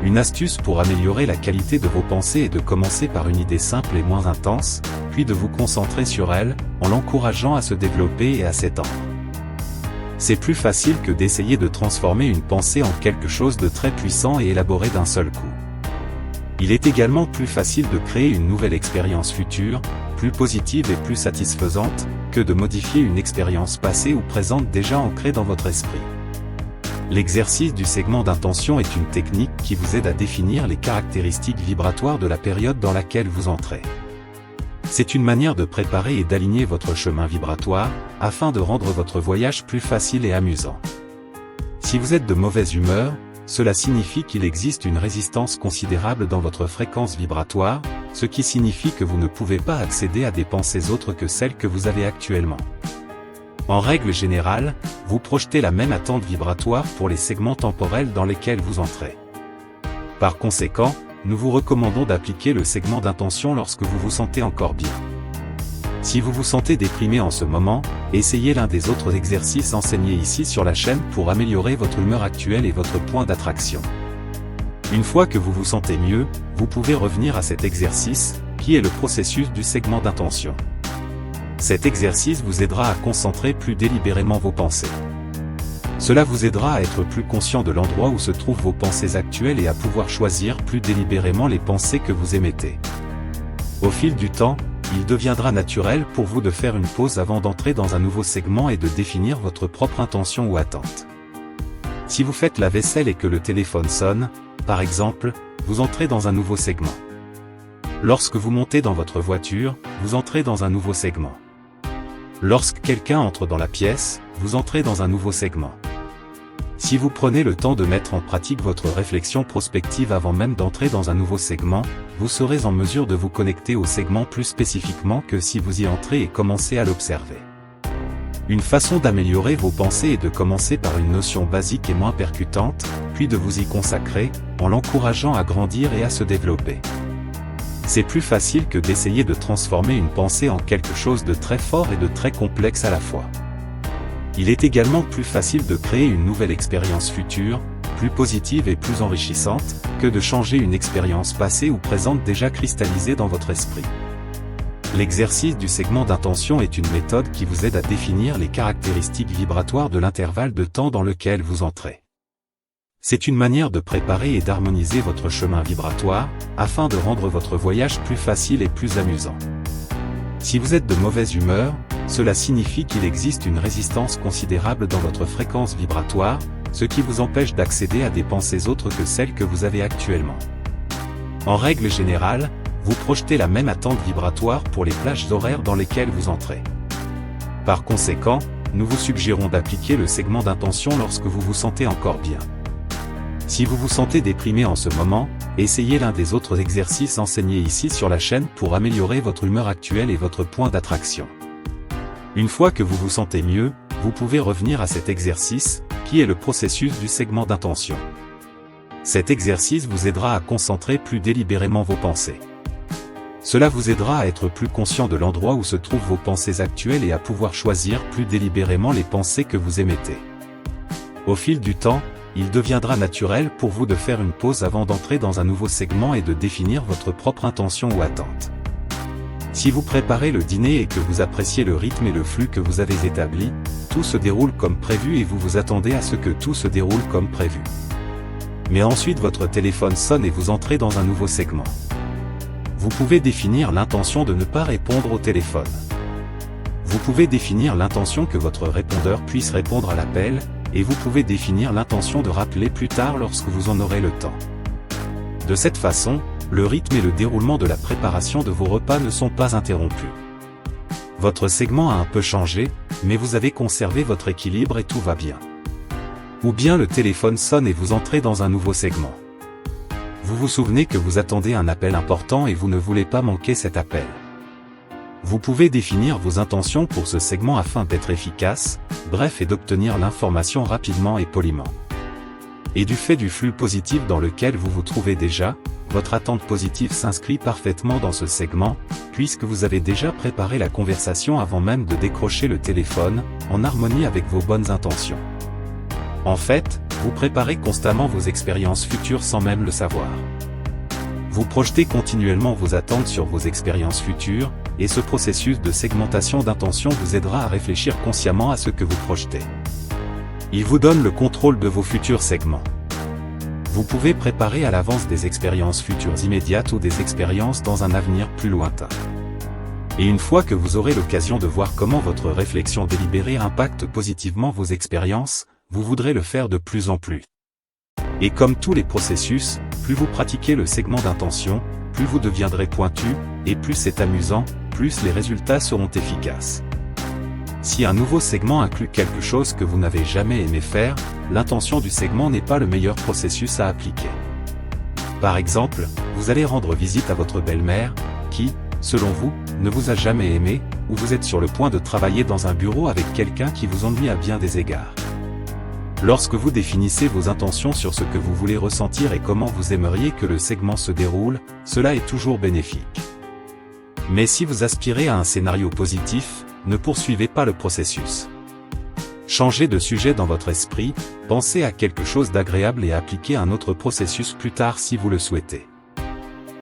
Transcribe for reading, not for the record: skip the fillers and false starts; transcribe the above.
Une astuce pour améliorer la qualité de vos pensées est de commencer par une idée simple et moins intense, puis de vous concentrer sur elle, en l'encourageant à se développer et à s'étendre. C'est plus facile que d'essayer de transformer une pensée en quelque chose de très puissant et élaboré d'un seul coup. Il est également plus facile de créer une nouvelle expérience future, plus positive et plus satisfaisante, que de modifier une expérience passée ou présente déjà ancrée dans votre esprit. L'exercice du segment d'intention est une technique qui vous aide à définir les caractéristiques vibratoires de la période dans laquelle vous entrez. C'est une manière de préparer et d'aligner votre chemin vibratoire, afin de rendre votre voyage plus facile et amusant. Si vous êtes de mauvaise humeur, cela signifie qu'il existe une résistance considérable dans votre fréquence vibratoire, ce qui signifie que vous ne pouvez pas accéder à des pensées autres que celles que vous avez actuellement. En règle générale, vous projetez la même attente vibratoire pour les segments temporels dans lesquels vous entrez. Par conséquent, nous vous recommandons d'appliquer le segment d'intention lorsque vous vous sentez encore bien. Si vous vous sentez déprimé en ce moment, essayez l'un des autres exercices enseignés ici sur la chaîne pour améliorer votre humeur actuelle et votre point d'attraction. Une fois que vous vous sentez mieux, vous pouvez revenir à cet exercice, qui est le processus du segment d'intention. Cet exercice vous aidera à concentrer plus délibérément vos pensées. Cela vous aidera à être plus conscient de l'endroit où se trouvent vos pensées actuelles et à pouvoir choisir plus délibérément les pensées que vous émettez. Au fil du temps, il deviendra naturel pour vous de faire une pause avant d'entrer dans un nouveau segment et de définir votre propre intention ou attente. Si vous faites la vaisselle et que le téléphone sonne, par exemple, vous entrez dans un nouveau segment. Lorsque vous montez dans votre voiture, vous entrez dans un nouveau segment. Lorsque quelqu'un entre dans la pièce, vous entrez dans un nouveau segment. Si vous prenez le temps de mettre en pratique votre réflexion prospective avant même d'entrer dans un nouveau segment, vous serez en mesure de vous connecter au segment plus spécifiquement que si vous y entrez et commencez à l'observer. Une façon d'améliorer vos pensées est de commencer par une notion basique et moins percutante, puis de vous y consacrer, en l'encourageant à grandir et à se développer. C'est plus facile que d'essayer de transformer une pensée en quelque chose de très fort et de très complexe à la fois. Il est également plus facile de créer une nouvelle expérience future, plus positive et plus enrichissante, que de changer une expérience passée ou présente déjà cristallisée dans votre esprit. L'exercice du segment d'intention est une méthode qui vous aide à définir les caractéristiques vibratoires de l'intervalle de temps dans lequel vous entrez. C'est une manière de préparer et d'harmoniser votre chemin vibratoire, afin de rendre votre voyage plus facile et plus amusant. Si vous êtes de mauvaise humeur, cela signifie qu'il existe une résistance considérable dans votre fréquence vibratoire, ce qui vous empêche d'accéder à des pensées autres que celles que vous avez actuellement. En règle générale, vous projetez la même attente vibratoire pour les plages horaires dans lesquelles vous entrez. Par conséquent, nous vous suggérons d'appliquer le segment d'intention lorsque vous vous sentez encore bien. Si vous vous sentez déprimé en ce moment, essayez l'un des autres exercices enseignés ici sur la chaîne pour améliorer votre humeur actuelle et votre point d'attraction. Une fois que vous vous sentez mieux, vous pouvez revenir à cet exercice, qui est le processus du segment d'intention. Cet exercice vous aidera à concentrer plus délibérément vos pensées. Cela vous aidera à être plus conscient de l'endroit où se trouvent vos pensées actuelles et à pouvoir choisir plus délibérément les pensées que vous émettez. Au fil du temps, il deviendra naturel pour vous de faire une pause avant d'entrer dans un nouveau segment et de définir votre propre intention ou attente. Si vous préparez le dîner et que vous appréciez le rythme et le flux que vous avez établi, tout se déroule comme prévu et vous vous attendez à ce que tout se déroule comme prévu. Mais ensuite votre téléphone sonne et vous entrez dans un nouveau segment. Vous pouvez définir l'intention de ne pas répondre au téléphone. Vous pouvez définir l'intention que votre répondeur puisse répondre à l'appel, et vous pouvez définir l'intention de rappeler plus tard lorsque vous en aurez le temps. De cette façon, le rythme et le déroulement de la préparation de vos repas ne sont pas interrompus. Votre segment a un peu changé, mais vous avez conservé votre équilibre et tout va bien. Ou bien le téléphone sonne et vous entrez dans un nouveau segment. Vous vous souvenez que vous attendez un appel important et vous ne voulez pas manquer cet appel. Vous pouvez définir vos intentions pour ce segment afin d'être efficace, bref et d'obtenir l'information rapidement et poliment. Et du fait du flux positif dans lequel vous vous trouvez déjà, votre attente positive s'inscrit parfaitement dans ce segment, puisque vous avez déjà préparé la conversation avant même de décrocher le téléphone, en harmonie avec vos bonnes intentions. En fait, Vous préparez constamment vos expériences futures sans même le savoir. Vous projetez continuellement vos attentes sur vos expériences futures, et ce processus de segmentation d'intention vous aidera à réfléchir consciemment à ce que vous projetez. Il vous donne le contrôle de vos futurs segments. Vous pouvez préparer à l'avance des expériences futures immédiates ou des expériences dans un avenir plus lointain. Et une fois que vous aurez l'occasion de voir comment votre réflexion délibérée impacte positivement vos expériences, vous voudrez le faire de plus en plus. Et comme tous les processus, plus vous pratiquez le segment d'intention, plus vous deviendrez pointu, et plus c'est amusant, plus les résultats seront efficaces. Si un nouveau segment inclut quelque chose que vous n'avez jamais aimé faire, l'intention du segment n'est pas le meilleur processus à appliquer. Par exemple, vous allez rendre visite à votre belle-mère, qui, selon vous, ne vous a jamais aimé, ou vous êtes sur le point de travailler dans un bureau avec quelqu'un qui vous ennuie à bien des égards. Lorsque vous définissez vos intentions sur ce que vous voulez ressentir et comment vous aimeriez que le segment se déroule, cela est toujours bénéfique. Mais si vous aspirez à un scénario positif, ne poursuivez pas le processus. Changez de sujet dans votre esprit, pensez à quelque chose d'agréable et appliquez un autre processus plus tard si vous le souhaitez.